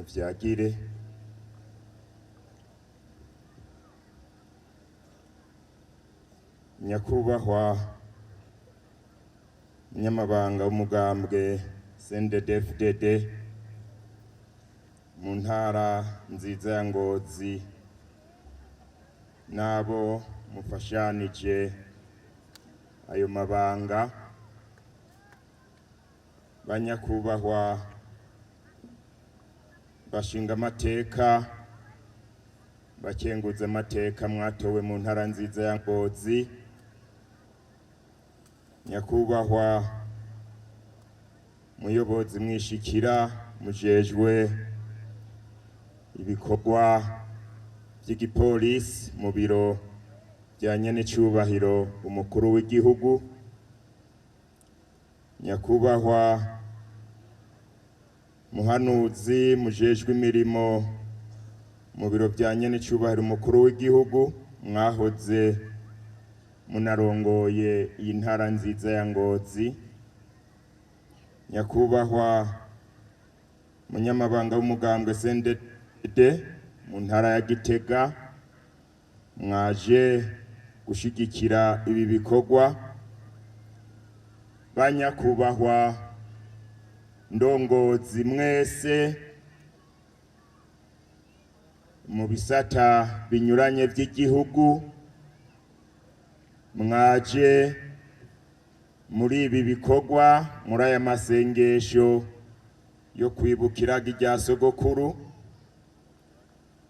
muvyagire. Nyakubahwa Munyamabanga w'umugambwe CNDD-FDD mu ntara nziza ya Ngozi nabo mufashanije ayo mabanga, banyakubahwa bashinga amateka, bakenguza amateka mwatowe mu ntara nziza ya Ngozi, nyakubahwa muyobozi mwishikira mujejwe ibikorwa by'igipolisi mu biro bya nyenecubahiro umukuru w'igihugu, nyakubahwa muhanuzi mujejwe imirimo mu biro bya nyenecubahiro umukuru w'igihugu, mwahoze munarongoye iyi ntara nziza ya Ngozi, nyakubahwa munyamabanga w'umugambwe CNDD mu ntara ya Gitega, mwaje gushigikira ibi bikorwa, banyakubahwa ndongozi mwese mu bisata binyuranye by'igihugu, mwaje muri ibi bikorwa, muri aya masengesho yo kwibukira irya sogokuru,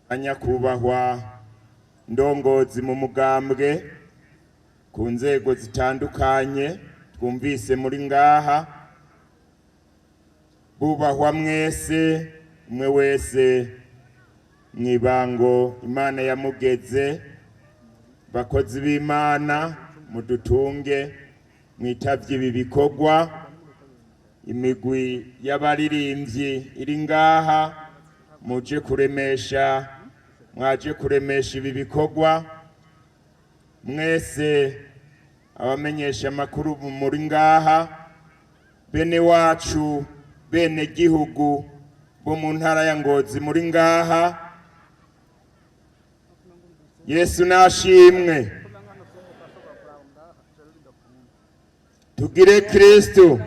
banyakubahwa ndongozi mu mugambwe ku nzego zitandukanye twumvise muri ngaha, bubahwa mwese umwe wese mwibango Imana yamugeze, bakozi b'Imana mudutunge mwitavye ibi bikorwa, imigwi y'abaririmbyi iri ngaha mwaje kuremesha ibi bikorwa, mwese abamenyesha amakuru muri ngaha, bene wacu bene gihugu bo mu ntara ya Ngozi muri ngaha, Yesu nashimwe. Tugire Kristo,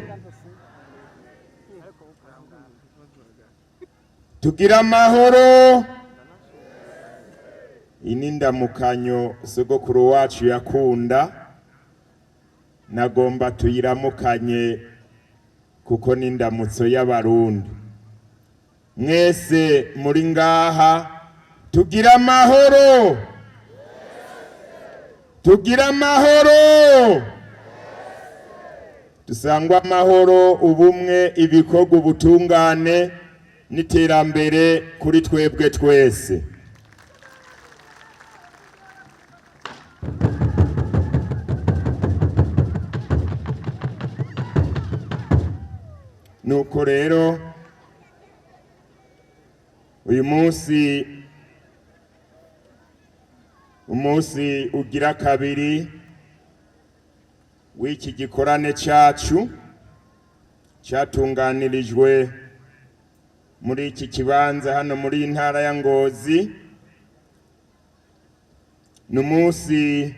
tugire amahoro. Inindamukanyo sogokuru wacu yakunda, nagomba tuyiramukanye kuko n'indamutso y'abarundi. Mwese muri ngaha tugire amahoro, tugire amahoro, dusangwa amahoro, ubumwe, ibikorwa, ubutungane n'iterambere kuri twebwe twese. Nuko rero uyu umunsi ugira kabiri w'iki gikorane cyacu cyatunganirijwe muri iki kibanza hano muri intara ya Ngozi, n'umunsi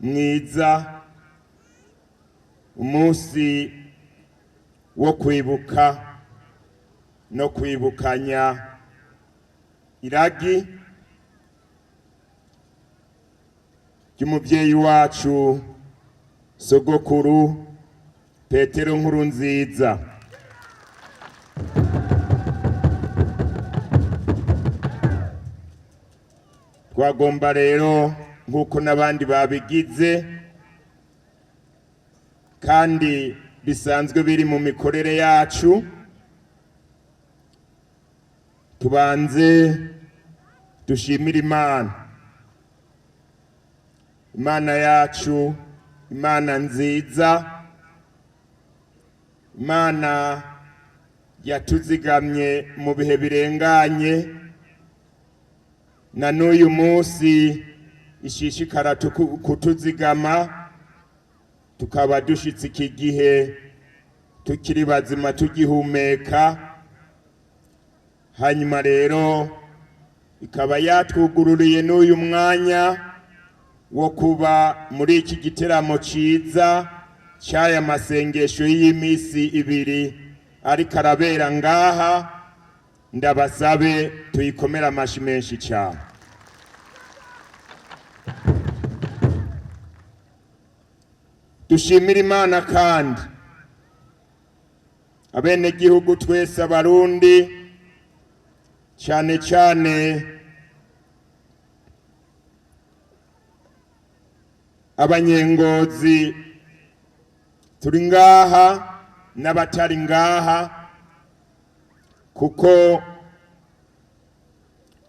mwiza, umunsi wo kwibuka no kwibukanya iragi ry'umuvyeyi wacu sogokuru Petero Nkurunziza. Twagomba rero nk'uko n'abandi babigize kandi bisanzwe biri mu mikorere yacu, tubanze dushimira Imana yacu, Imana nziza, Imana yatuzigamye mu bihe birenganye, na n'uyu munsi ishishikara kutuzigama, tukaba dushitse iki gihe tukiri bazima tugihumeka, hanyuma rero ikaba yatwugururiye n'uyu mwanya wo kuba muri iki giteramo ciza cy'aya masengesho y'imisi ibiri ariko arabera ngaha. Ndabasabe tuyikomera amashi menshi cyane. Dushimira Imana kandi abenegihugu twese abarundi, cyane cyane abanyengozi turi ngaha n'abatari ngaha, kuko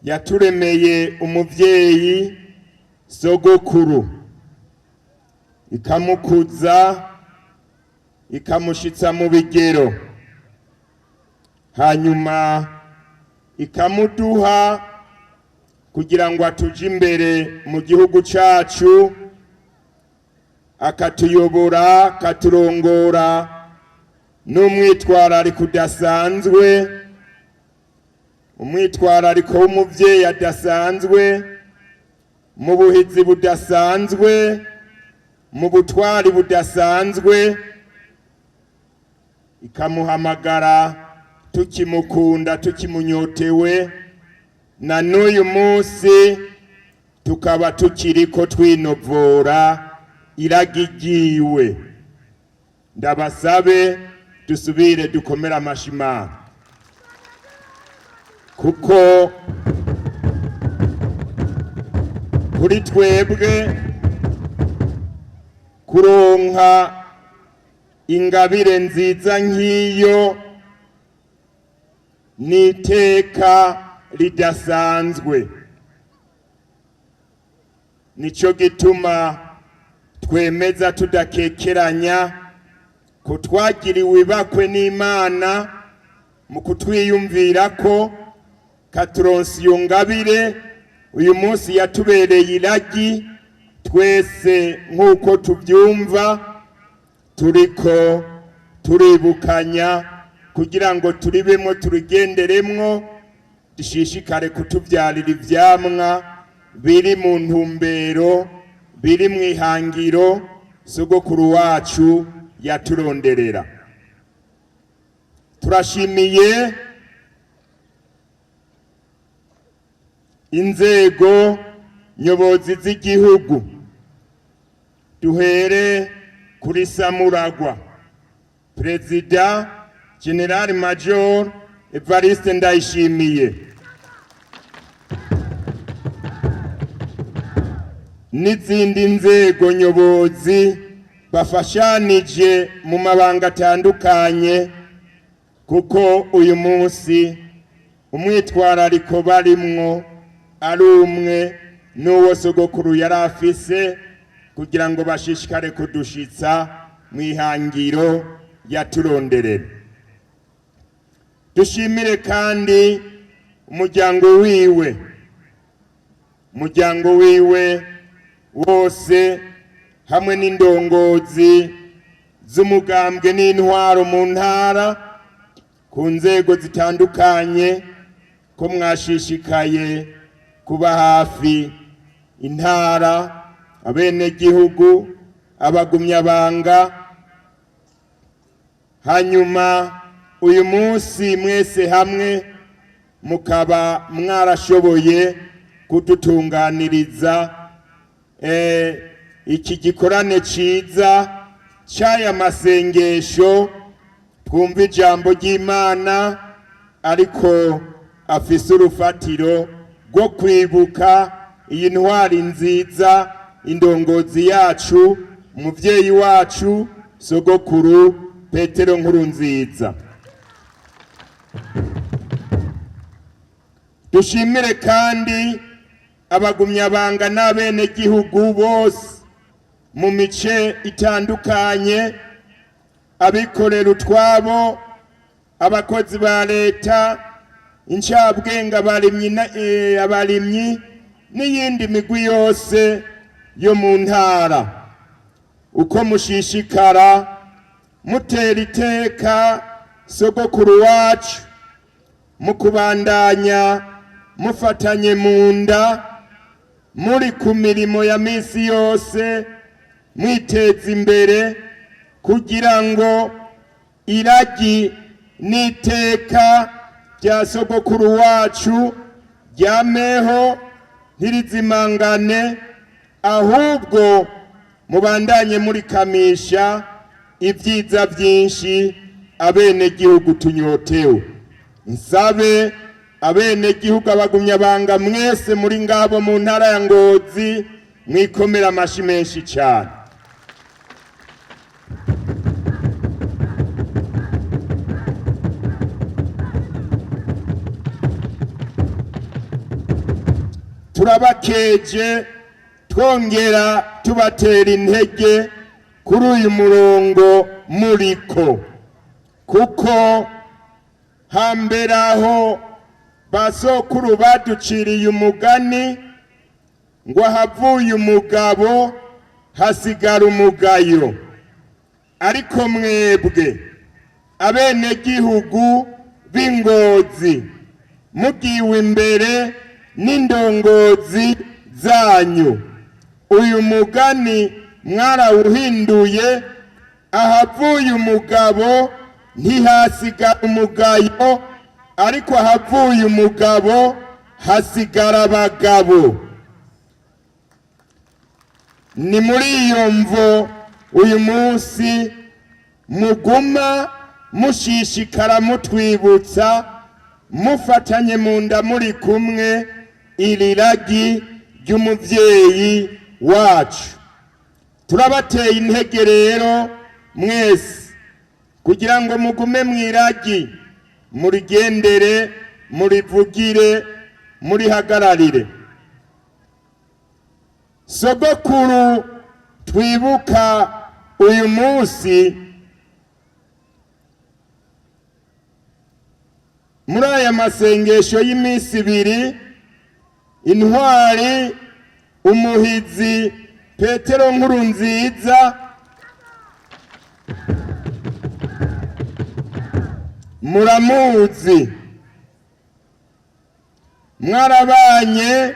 yaturemeye umuvyeyi sogokuru, ikamukuza ikamushitsa mu bigero, hanyuma ikamuduha kugira ngo atuje imbere mu gihugu cacu, akatuyobora akaturongora n'umwitwarariko udasanzwe, umwitwarariko w'umuvyeyi adasanzwe, mu buhizi budasanzwe, mu butwari budasanzwe, ikamuhamagara tukimukunda tukimunyotewe, na n'uyu munsi tukaba tukiriko twinovora iragigiwe. Ndabasabe dusubire dukomera amashimana, kuko kuri twebwe kuronka ingabire nziza nk'iyo n'iteka ridasanzwe. Nico gituma twemeza tudakekeranya ko twagiriwe ibakwe n'Imana mu kutwiyumvira ko katuronse iyo ngabire uyu munsi yatubereye iragi. Twese nk'uko tubyumva turiko turibukanya kugira ngo turibemwo turigenderemwo, dushishikare kutuvyarira ivyamwa biri mu ntumbero, biri mu ihangiro sogokuru wacu yaturonderera. Turashimiye inzego nyobozi z'igihugu, duhere kuri Samuragwa, Perezida General Major Evariste Ndayishimiye, n'izindi nzego nyobozi bafashanije mu mabanga atandukanye, kuko uyu munsi umwitwarariko barimwo ari umwe n'uwo sogokuru yari afise, kugira ngo bashishikare kudushitsa mu ihangiro yaturonderera. Dushimire kandi umuryango wiwe wose hamwe n'indongozi z'umugambwe n'intwaro mu ntara, ku nzego zitandukanye, ko mwashishikaye kuba hafi intara, abenegihugu, abagumyabanga. Hanyuma uyu munsi mwese hamwe mukaba mwarashoboye kudutunganiriza iki gikorane ciza cy'aya masengesho, twumva ijambo ry'Imana ariko afise urufatiro rwo kwibuka iyi ntwari nziza, indongozi yacu, umuvyeyi wacu sogokuru Petero Nkurunziza. Dushimire kandi abagumyabanga n'abenegihugu bose mu mice itandukanye, abikorera utwabo, abakozi ba leta, incabwenge, abarimyi n'iyindi migwi yose yo mu ntara, uko mushishikara mutera iteka sogokuru wacu, mu kubandanya mufatanye mu nda muri ku mirimo ya misi yose mwiteza imbere kugira ngo iragi n'iteka rya sogokuru wacu ryameho ntirizimangane, ahubwo mubandanye muri kamisha ibyiza byinshi abenegihugu tunyotewe. Nsabe abenegihugu abagumyabanga mwese muri ngabo mu ntara ya Ngozi mwikomera amashi menshi cyane. Turabakeje twongera tubatera intege kuri uyu murongo muriko, kuko hambere aho basokuru baduciriye umugani ngo havuye umugabo hasigara umugayo, ariko mwebwe abenegihugu b'Ingozi mugiwe imbere n'indongozi zanyu, uyu mugani mwarawuhinduye, ahavuye umugabo ntihasigara umugayo, ariko ahavuye umugabo hasigara abagabo. Ni muri iyo mvo uyu munsi muguma mushishikara mutwibutsa mufatanye mu nda muri kumwe iri ragi ry'umuvyeyi wacu. Turabateye intege rero mwese kugira ngo mugume mwiragi, murigendere, murivugire, murihagararire. Sogokuru twibuka uyu munsi muri aya masengesho y'iminsi ibiri, intwari umuhizi Petero Nkurunziza muramuzi, mwarabanye,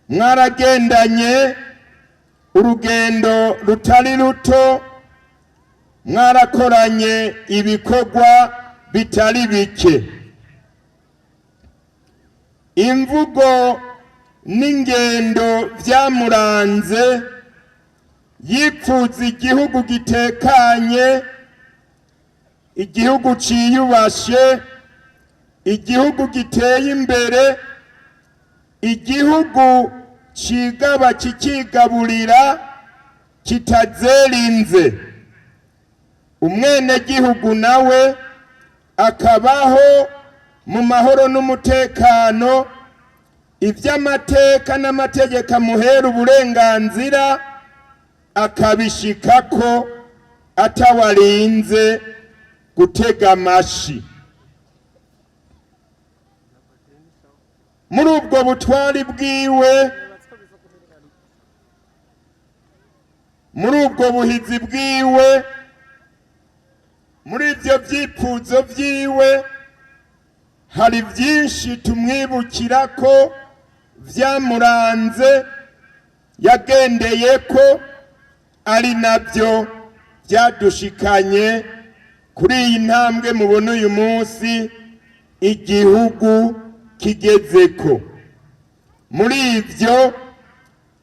mwaragendanye urugendo rutari ruto, mwarakoranye ibikorwa bitari bike. Imvugo n'ingendo byamuranze, yipfuza igihugu gitekanye, igihugu ciyubashe, igihugu giteye imbere, igihugu cigaba kikigaburira kitazerinze, umwenegihugu nawe akabaho mu mahoro n'umutekano, ivy'amateka n'amategeko amuhera uburenganzira akabishikako atawarinze gutega amashi. Muri ubwo butwari bwiwe, muri ubwo buhizi bwiwe, muri ibyo vyipfuzo vyiwe, hari byinshi tumwibukira ko vyamuranze, yagendeye ko, ari nabyo byadushikanye kuri iyi ntambwe mubona uyu munsi igihugu kigezeko. Muri ibyo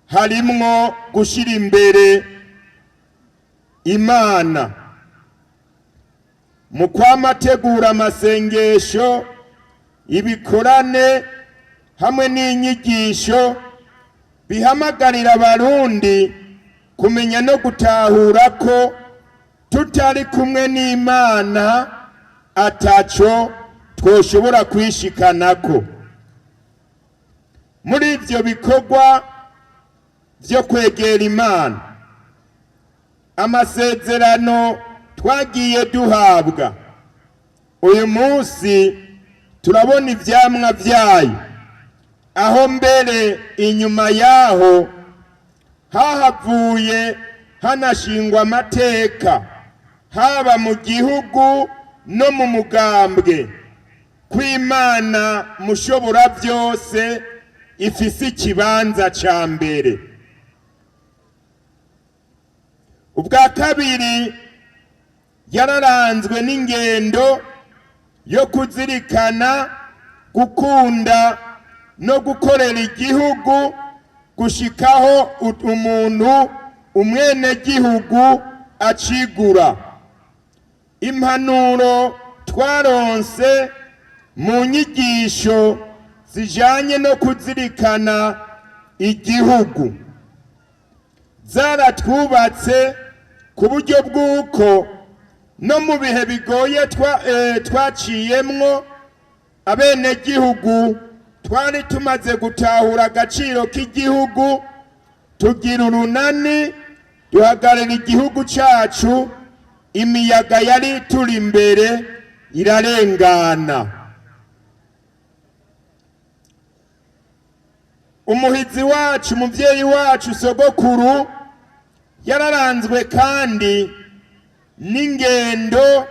harimwo gushira imbere Imana, mu kwamategura amasengesho, ibikorane hamwe n'inyigisho bihamagarira abarundi kumenya no gutahura ko tutari kumwe n'Imana ataco twoshobora kwishikanako. Muri ivyo bikorwa vyo kwegera Imana, amasezerano twagiye duhabwa, uyu munsi turabona ivyamwa vyayo, aho mbere inyuma yaho hahavuye hanashingwa amateka, haba mu gihugu no mu mugambwe kw'Imana mushobora byose ifise ikibanza ca mbere. Ubwa kabiri, yararanzwe n'ingendo yo kuzirikana, gukunda no gukorera igihugu gushikaho umuntu umwenegihugu acigura. Impanuro twaronse mu nyigisho zijanye no kuzirikana igihugu zaratwubatse ku buryo bw'uko no mu bihe bigoye twaciyemwo abenegihugu twari tumaze gutahura agaciro k'igihugu, tugira urunani duhagarara igihugu cacu, imiyaga yari turi imbere irarengana. Umuhizi wacu, umuvyeyi wacu, sogokuru yararanzwe kandi n'ingendo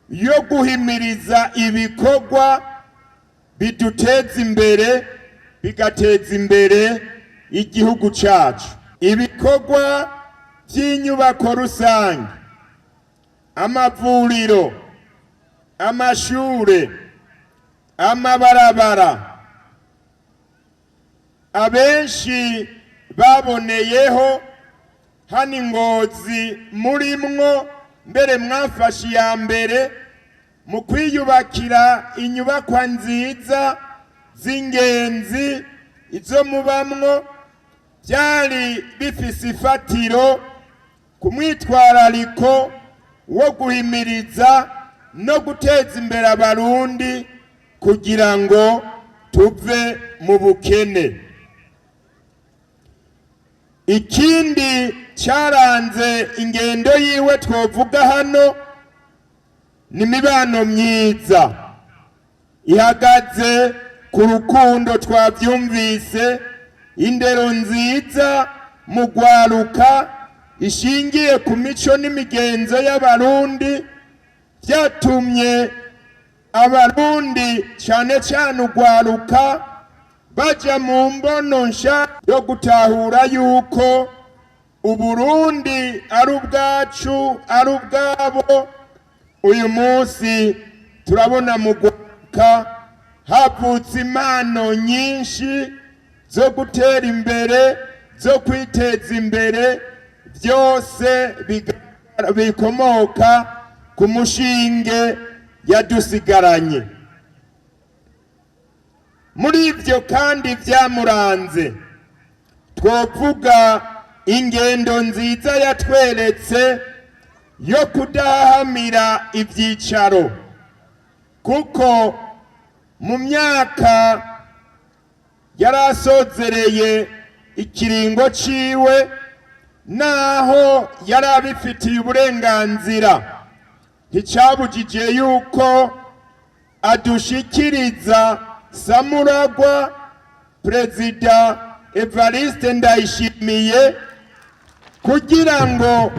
yo guhimiriza ibikorwa biduteza imbere bigateza imbere igihugu cacu. Ibikorwa by'inyubako rusange, amavuriro, amashure, amabarabara, abenshi baboneyeho hano Ngozi murimwo, mbere mwafashe iya mbere mu kwiyubakira inyubakwa nziza z'ingenzi. Izo mubamwo byari bifise ifatiro ku mwitwarariko wo guhimiriza no guteza imbere abarundi kugira ngo tuve mu bukene. Ikindi cyaranze ingendo yiwe twovuga hano ni imibano myiza ihagaze ku rukundo, twabyumvise, indero nziza mu gwaruka ishingiye ku mico n'imigenzo y'abarundi, byatumye abarundi cyane cyane ugwaruka baja mu mbono nsha yo gutahura yuko Uburundi ari ubwacu, ari ubwabo. Uyu munsi turabona mu gwaruka havutse impano nyinshi zo gutera imbere, zo kwiteza imbere, byose bikomoka ku mushinge yadusigaranye. Muri ibyo kandi byamuranze twovuga ingendo nziza yatweretse yo kudahamira ibyicaro, kuko mu myaka yarasozereye ikiringo ciwe, naho yari abifitiye uburenganzira, nticabujije yuko adushikiriza Samuragwa Perezida Evariste Ndayishimiye kugira ngo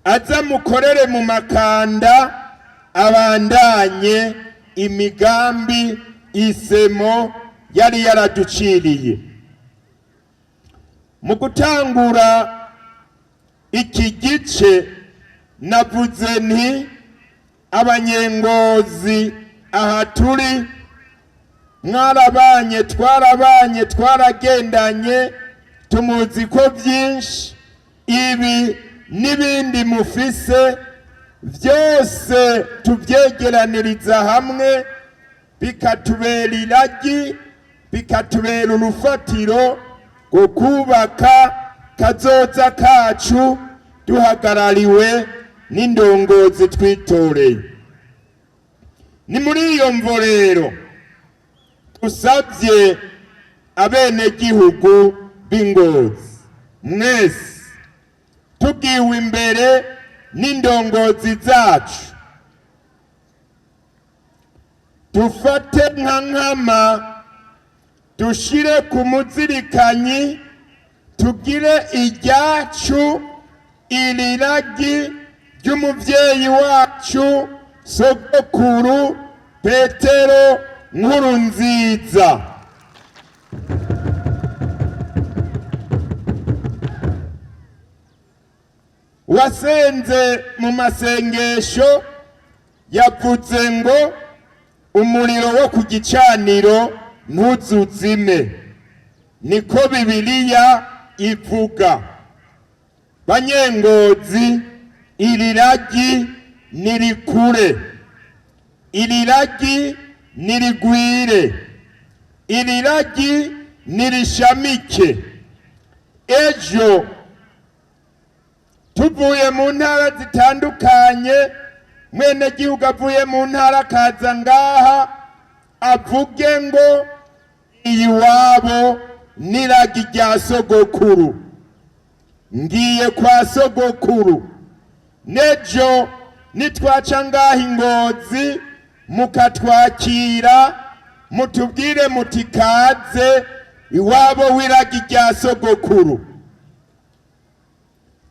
azamukorere mu makanda, abandanye imigambi isemo yari yaraduciriye. Mu gutangura iki gice navuze nti abanyengozi aha turi mwarabanye, twarabanye, twaragendanye, tumuzi ko byinshi. Ibi n'ibindi mufise byose tubyegeraniriza hamwe bikatubera iragi, bikatubera urufatiro rwo kubaka kazoza kacu duhagarariwe n'indongozi twitoreye. Ni muri iyo mvo rero usabye abenegihugu b'Ingozi mwese, tugiwe imbere n'indongozi zacu, dufate nka nkama, dushire ku muzirikanyi, tugire iryacu iriragi ry'umuvyeyi wacu sogokuru Petero Nkurunziza. Wasenze mu masengesho yavuze ngo umuriro wo ku gicaniro ntuzuzime, niko Bibiliya ivuga. Banyengozi, iri ragi nirikure, iri ragi nirigwire, iri ragi nirishamike. Ejo tuvuye mu ntara zitandukanye, mwene gihugu avuye mu ntara akaza ngaha avuge ngo iyi wabo niragi rya sogokuru, ngiye kwa sogokuru. Nejo nitwaca ngaha i Ngozi mukatwakira mutubwire muti kaze iwabo w'iragi rya sogokuru.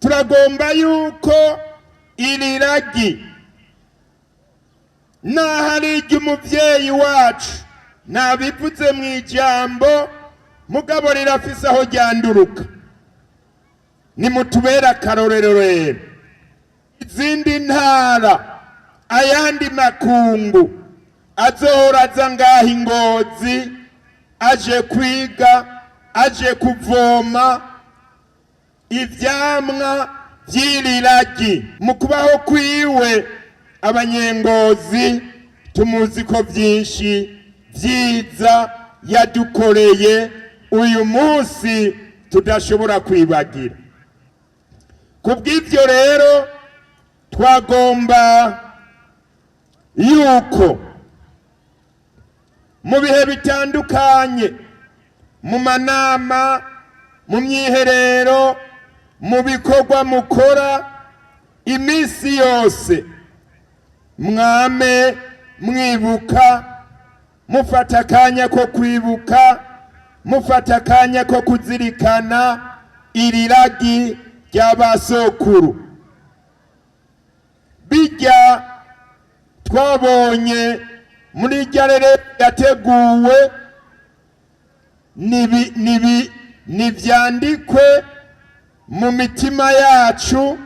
Turagomba yuko iri ragi n'ahari iry'umuvyeyi wacu nabivuze mu ijambo mugabo rirafise aho ryanduruka. Nimutubera akarorero rero, izindi ntara ayandi makungu azohora aza ngaha i Ngozi aje kwiga, aje kuvoma ivyamwa vy'iri ragi. Mu kubaho kwiwe Abanyengozi tumuzi ko vyinshi vyiza yadukoreye uyu munsi tudashobora kwibagira. Kubw'ivyo rero twagomba yuko mu bihe bitandukanye, mu manama, mu myiherero, mu bikorwa mukora imisi yose, mwame mwibuka, mufata akanya ko kwibuka, mufata akanya ko kuzirikana iri ragi ry'abasokuru. Bijya twabonye muri rya rero yateguwe nivyandikwe mu mitima yacu,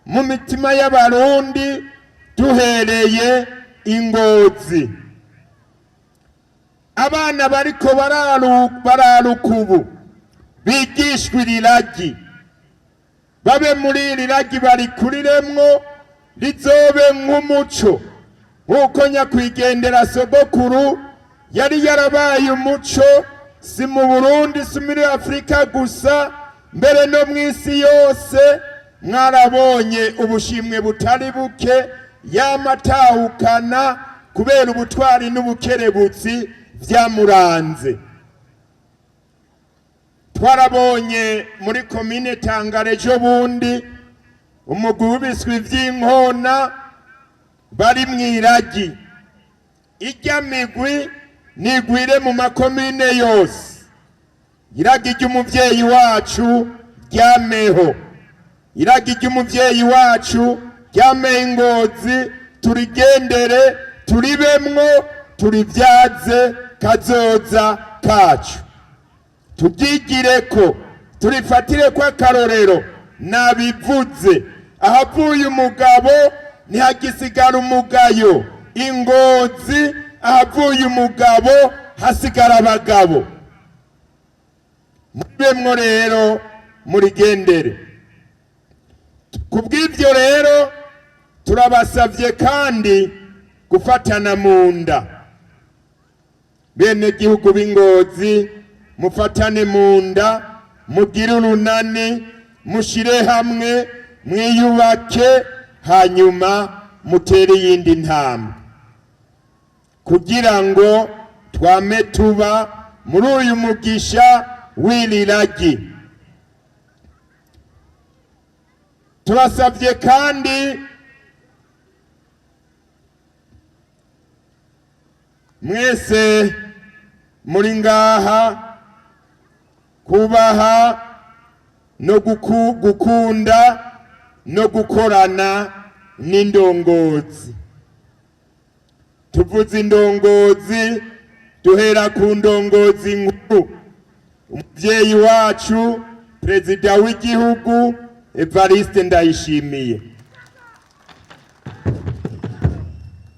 mu mitima y'Abarundi duhereye i Ngozi. Abana bariko bararuka ubu bigishwa iri ragi, babe muri iri ragi barikuriremwo, rizobe nk'umuco nk'uko nyakwigendera sogokuru yari yarabaye umuco, si mu Burundi, si muri Afrika gusa, mbere no mw'isi yose. Mwarabonye ubushimwe butari buke yamatahukana kubera ubutwari n'ubukerebutsi vyamuranze. Twarabonye muri komine Tangara ejo bundi umugwi w'ibiswi vy'inkona bari mw'iragi. Irya migwi nigwire mu makomine yose. Iragi ry'umuvyeyi wacu ryameho, iragi ry'umuvyeyi wacu ryameho i Ngozi. Turigendere, turibemwo, turivyaze kazoza kacu, turyigireko, turifatireko akarorero. Nabivuze, ahavuye umugabo ntihagisigara umugayo. I Ngozi ahavuye umugabo hasigara abagabo. Mubemwo rero murigendere. Kubw'ivyo rero turabasavye kandi gufatana mu nda. Bene gihugu b'i Ngozi, mufatane mu nda, mugire urunani, mushire hamwe, mwiyubake, hanyuma mutere iyindi ntambwe kugira ngo twame tuba muri uyu mugisha w'iri ragi. Turasavye kandi mwese muri ngaha kubaha no gukunda no gukorana n'indongozi. tuvuze indongozi duhera ku ndongozi nkuru, umuvyeyi wacu perezida w'igihugu Evariste Ndayishimiye,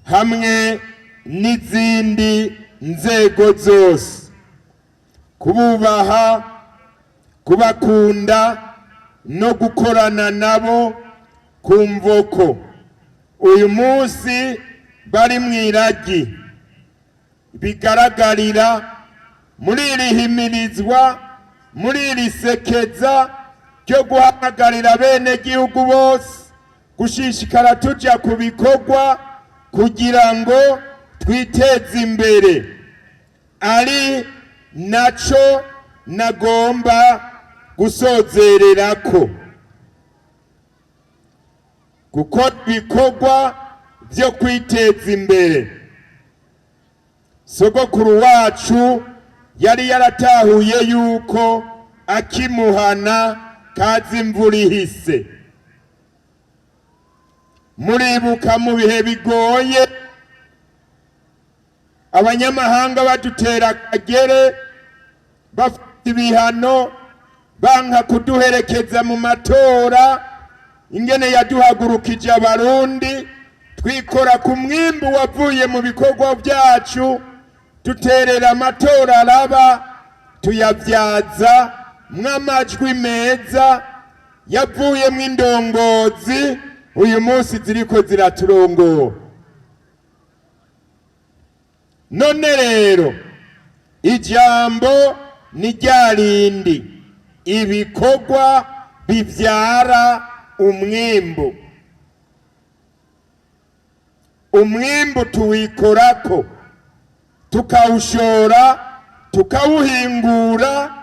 hamwe n'izindi nzego zose, kububaha, kubakunda no gukorana nabo kumva ko uyu munsi bari mw'iragi bigaragarira muri iri himirizwa, muri iri sekeza ryo guhamagarira bene gihugu bose gushishikara tuja ku bikorwa kugira ngo twiteze imbere. Ari naco nagomba gusozererako, gukora ibikorwa byo kwiteza imbere. Sogokuru wacu yari yaratahuye yuko akimuhana kazi imvura ihise. Muribuka mu bihe bigoye abanyamahanga badutera akagere, bafite ibihano, banka kuduherekeza mu matora, ingene yaduhagurukije abarundi twikora ku mwimbu wavuye mu bikorwa byacu, duterera amatora araba, tuyabyaza mw'amajwi meza yavuye mw'indongozi uyu munsi ziriko ziraturongora. None rero ijambo ni ryarindi, ibikorwa bivyara umwimbu. Umwimbu tuwikorako, tukawushora, tukawuhingura,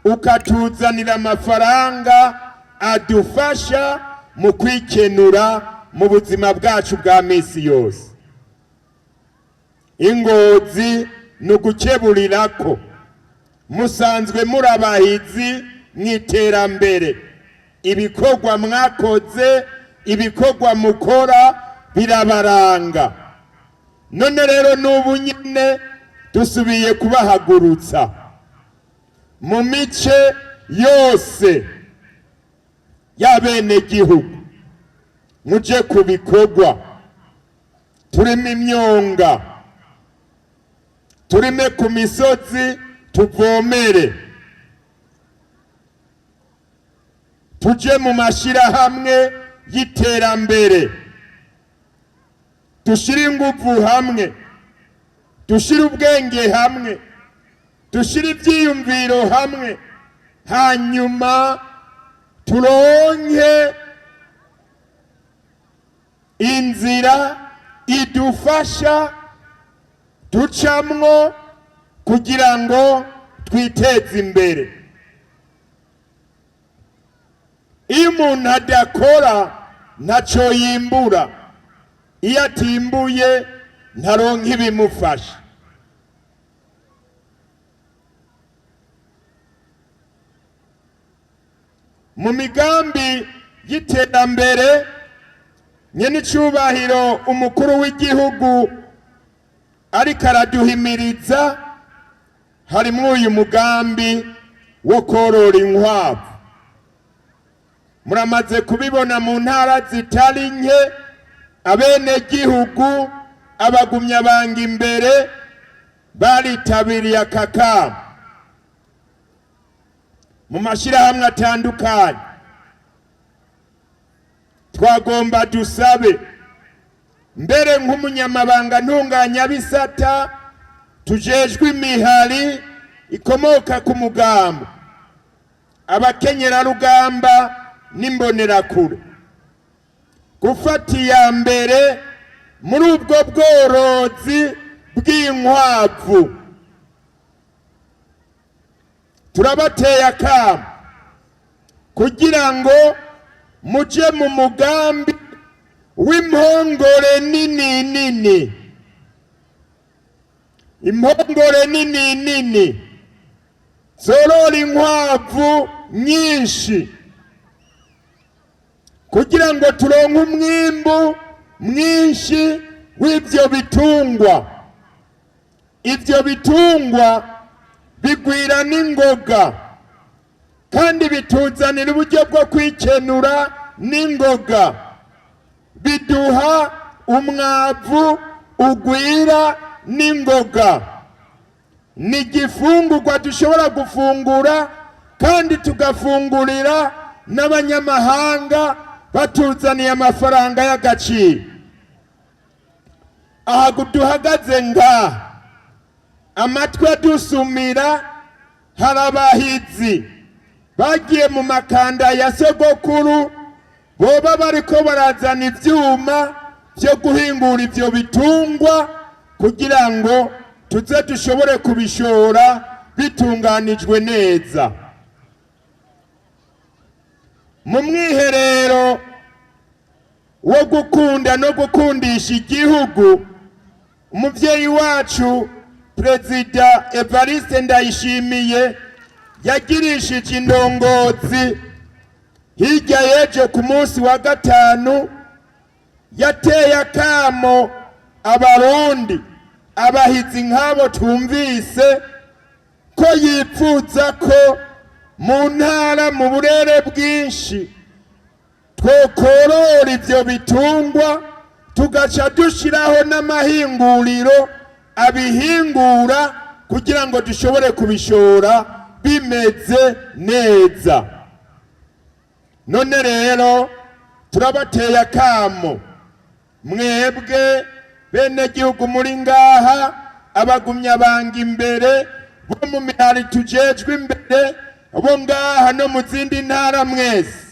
ukatuzanira amafaranga adufasha mu kwikenura mu buzima bwacu bwa misi yose. Ingozi nugukeburirako, musanzwe murabahizi mw'iterambere. Ibikorwa mwakoze, ibikorwa mukora birabaranga. None rero n'ubu nyine dusubiye kubahagurutsa mu mice yose y'abene gihugu, muje ku bikorwa. Turime imyonga, turime ku misozi, tuvomere, tuje mu mashirahamwe y'iterambere, dushire inguvu hamwe, dushire ubwenge hamwe, dushire ivyiyumviro hamwe, hanyuma turonke inzira idufasha ducamwo kugira ngo twiteze imbere. Iyo umuntu adakora ntaco yimbura, iyo atimbuye ntaronka ibimufasha. Mu migambi y'iterambere nyenicubahiro umukuru w'igihugu ariko araduhimiriza, harimwo uyu mugambi wo korora inkwavu. Muramaze kubibona mu ntara zitari nke, abene gihugu abagumya banga imbere baritabiriye aka kamo mu mashirahamwe atandukanye. Twagomba dusabe mbere nk'umunyamabanga ntunganyabisata tujejwe imihari ikomoka ku mugambo, abakenyerarugamba n'imbonerakure, gufata iya mbere muri ubwo bworozi bw'inkwavu. Turabateye akamo kugira ngo muje mu mugambi w'impongore nini nini. Impongore nini nini zorora inkwavu nyinshi kugira ngo turonke umwimbu mwinshi w'ibyo bitungwa. Ibyo bitungwa bigwira n'ingoga kandi bituzanira uburyo bwo kwikenura n'ingoga, biduha umwavu ugwira n'ingoga. Ni igifungurwa dushobora gufungura kandi tugafungurira n'abanyamahanga batuzaniye amafaranga y'agaciro. Aha duhagaze ngaha, amatwi adusumira, hari abahizi bagiye mu makanda ya sogokuru, boba bariko barazana ivyuma byo guhingura ivyo bitungwa kugira ngo tuze dushobore kubishora bitunganijwe neza. Mu mwiherero wo gukunda no gukundisha igihugu, umuvyeyi wacu Perezida Evariste Ndayishimiye yagirishije indongozi hirya y'ejo ku munsi wa gatanu. Yateye akamo abarundi, abahizi nk'abo twumvise, ko yipfuza ko mu ntara mu burere bwinshi twokorora ivyo bitungwa, tugaca dushiraho n'amahinguriro abihingura kugira ngo dushobore kubishora bimeze neza. None rero turabateye akamo, mwebwe bene gihugu muri ngaha, abagumya banga imbere bo mu mihari tujejwe imbere, bo ngaha no mu zindi ntara, mwese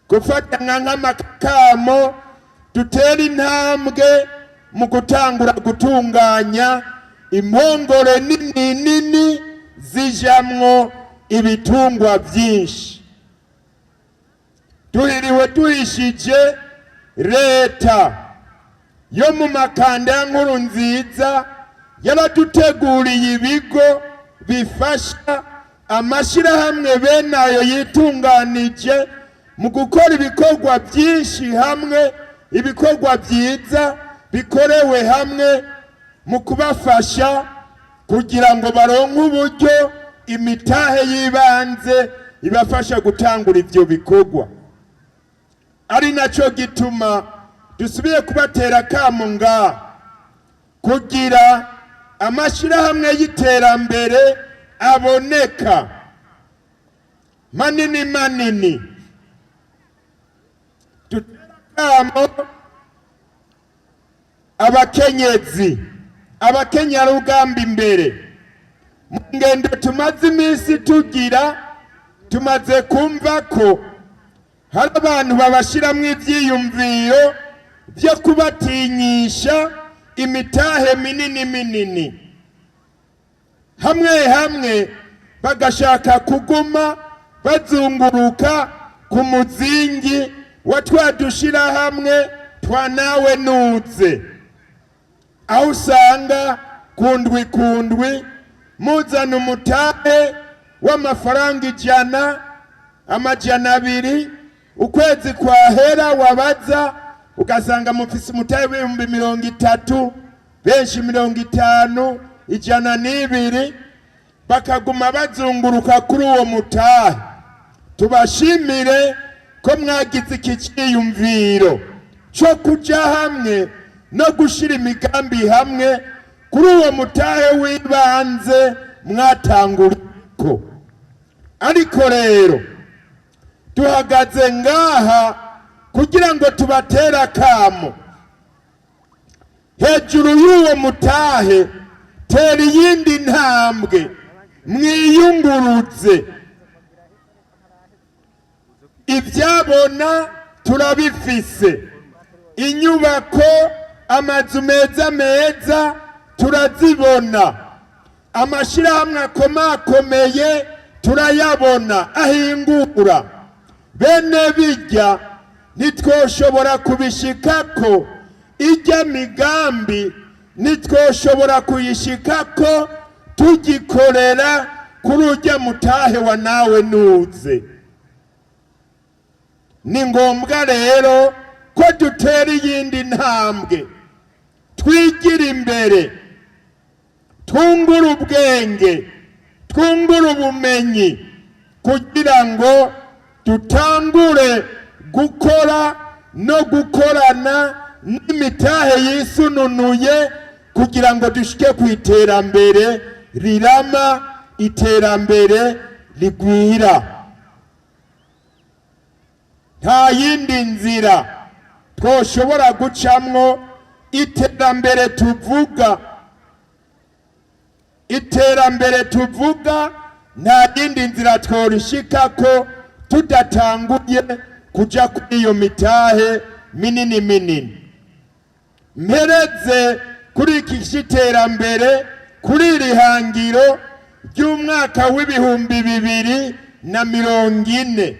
gufatanya nk'amakamo dutera intambwe mu gutangura gutunganya impongore nini nini zijamwo ibitungwa byinshi. Duhiriwe duhishije leta yo mu makanda ya Nkurunziza yaraduteguriye ibigo bifasha amashirahamwe bene ayo yitunganije mu gukora ibikorwa byinshi hamwe, ibikorwa byiza bikorewe hamwe, mu kubafasha kugira ngo baronke uburyo, imitahe y'ibanze ibafasha gutangura ivyo bikorwa. Ari naco gituma dusubiye kubatera akamo ngaha kugira amashirahamwe y'iterambere aboneka manini manini. Dutera akamo abakenyezi, abakenyarugamba imbere. Mu ngendo tumaze iminsi tugira, tumaze kumva ko hari abantu babashiramwo ivyiyumviro vyo kubatinyisha imitahe minini minini, hamwe hamwe bagashaka kuguma bazunguruka ku muzingi wa twadushira hamwe twa nawe nuze, aho usanga kundwi kundwi muzana umutahe w'amafaranga 100, amajana 2, ukwezi kwahera wabaza ugasanga mufise umutahe w'ibihumbi 30, benshi 50, 102, bakaguma bazunguruka kuri uwo mutahe. Tubashimire ko mwagize iki cyiyumviro cyo kuja hamwe no gushira imigambi hamwe kuri uwo mutahe w'ibanze mwatanguriko. Ariko rero tuhagaze ngaha kugira ngo tubatera akamo, hejuru y'uwo mutahe tera iyindi ntambwe, mwiyunguruze. Ivyabona turabifise, inyubako, amazu meza meza turazibona, amashirahamwe akomakomeye turayabona ahingura. Bene bijya nitwoshobora kubishikako, ijya migambi nitwoshobora kuyishikako tugikorera kuri ujya mutahe wa nawe nuze. Ni ngombwa rero ko dutera iyindi ntambwe twigira imbere, twungura ubwenge, twungura ubumenyi, kugira ngo dutangure gukora no gukorana n'imitahe yisununuye, kugira ngo dushike ku iterambere rirama, iterambere rigwira. Nta yindi nzira twoshobora gucamwo iterambere tuvuga. Iterambere tuvuga nta yindi nzira tworishikako tudatanguye kuja kuri iyo mitahe minini minini. Mpereze kuri iki cy'iterambere, kuri iri hangiro ry'umwaka w'ibihumbi 2040,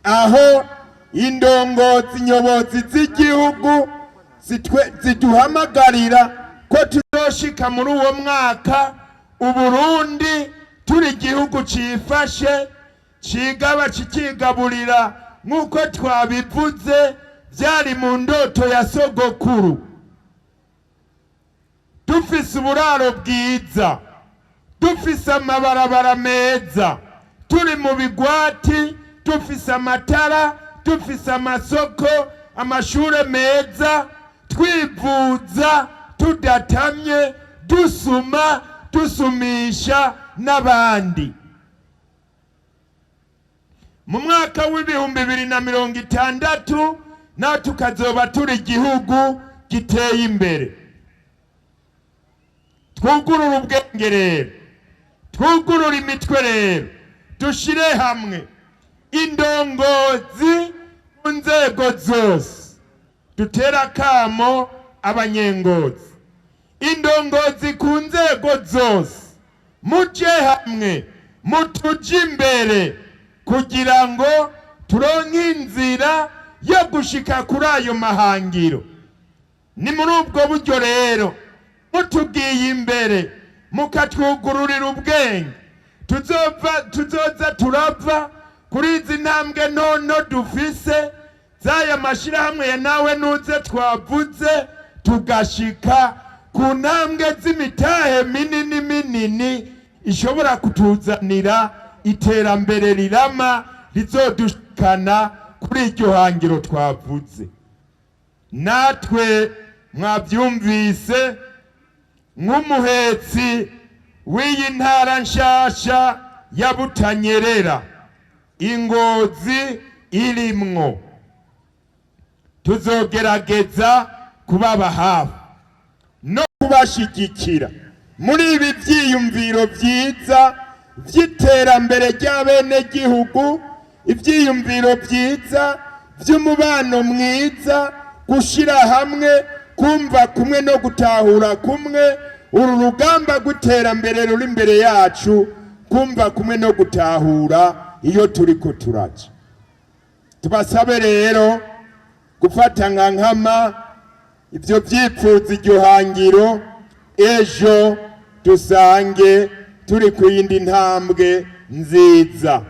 aho indongozi nyobozi z'igihugu ziduhamagarira ko tuzoshika muri uwo mwaka Uburundi turi igihugu cifashe, cigaba kikigaburira nk'uko twabivuze byari mu ndoto ya sogokuru. Dufise uburaro bwiza, dufise amabarabara meza, turi mu bigwati, dufise amatara, dufise amasoko, amashure meza, twivuza tudatamye, dusuma dusumisha n'abandi. Mu mwaka w'ibihumbi 2060 na tukazoba turi igihugu giteye imbere. Twugurura ubwenge rero, twugurura imitwe rero, dushire hamwe indongozi mu nzego zose, dutera akamo abanyengozi, indongozi ku nzego zose, muje hamwe, mutuje imbere, kugira ngo turonke inzira yo gushika kuri ayo mahangiro. Ni muri ubwo buryo rero mutugiye imbere, mukatwugururira ubwenge, tuzoza turava kuri izi ntambwe ntono dufise z'aya mashirahamwe ya nawe nuze twavuze, tugashika ku ntambwe z'imitahe minini minini ishobora kutuzanira iterambere rirama, rizodushikana kuri iryo hangiro twavuze. Natwe mwabyumvise, nk'umuhetsi w'iyi ntara nshasha ya Butanyerera, Ingozi irimwo, tuzogerageza kubaba hafi no kubashigikira muri ibi byiyumviro byiza by'iterambere ry'abenegihugu, ibyiyumviro byiza by'umubano mwiza, gushira hamwe, kumva kumwe no gutahura kumwe. Uru rugamba rw'iterambere ruri imbere yacu, kumva kumwe no gutahura iyo turiko turaja. Tubasabe rero gufata nka nkama ibyo byipfuza iryo hangiro, ejo dusange turi ku yindi ntambwe nziza.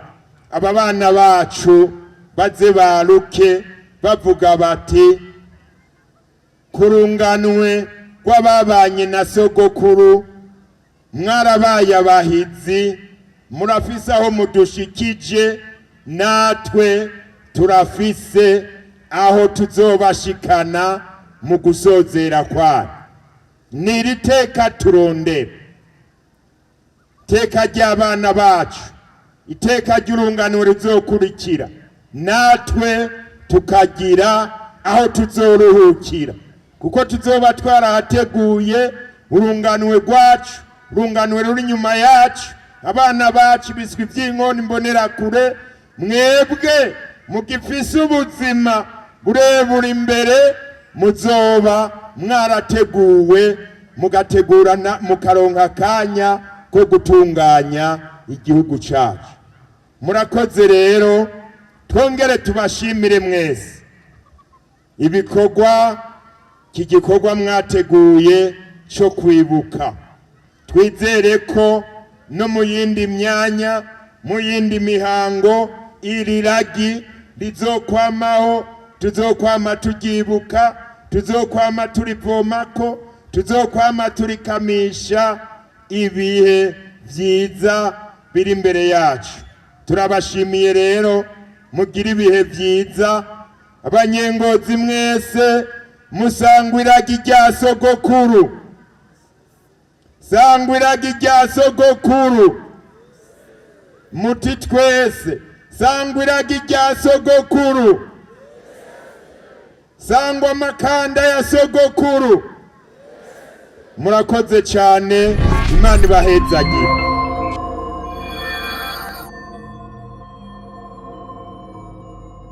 Aba bana bacu baze baruke bavuga bati, kurunganwe kw'ababanye na sogokuru, mwarabaye abahizi, murafise aho mudushikije, natwe turafise aho tuzobashikana mu gusozera kwayo. Niri teka turondera, teka ry'abana bacu, iteka ry'urunganwe rizokurikira, natwe tukagira aho tuzoruhukira, kuko tuzoba twarahateguye urunganwe rwacu, urunganwe ruri inyuma yacu, abana bacu biswi by'inkoni mbonerakure. Mwebwe mugifise ubuzima burebure imbere, muzoba mwarateguwe, mugategurana, mukaronka akanya ko gutunganya igihugu cyacu. Murakoze rero, twongere tubashimire mwese ibikorwa, iki gikorwa mwateguye cyo kwibuka. Twizere ko no mu yindi myanya, mu yindi mihango, iri ragi rizokwamaho, tuzokwama tugibuka, tuzokwama turivomako, tuzokwama turikamisha ibihe vyiza biri imbere yacu. Turabashimiye rero, mugira ibihe vyiza. Abanyengozi mwese musangwiragi rya sogokuru, sangwiragi rya sogokuru, muti twese sangwiragi rya sogokuru, sangwa amakanda ya sogokuru. Murakoze cyane, Imana ibahezagire.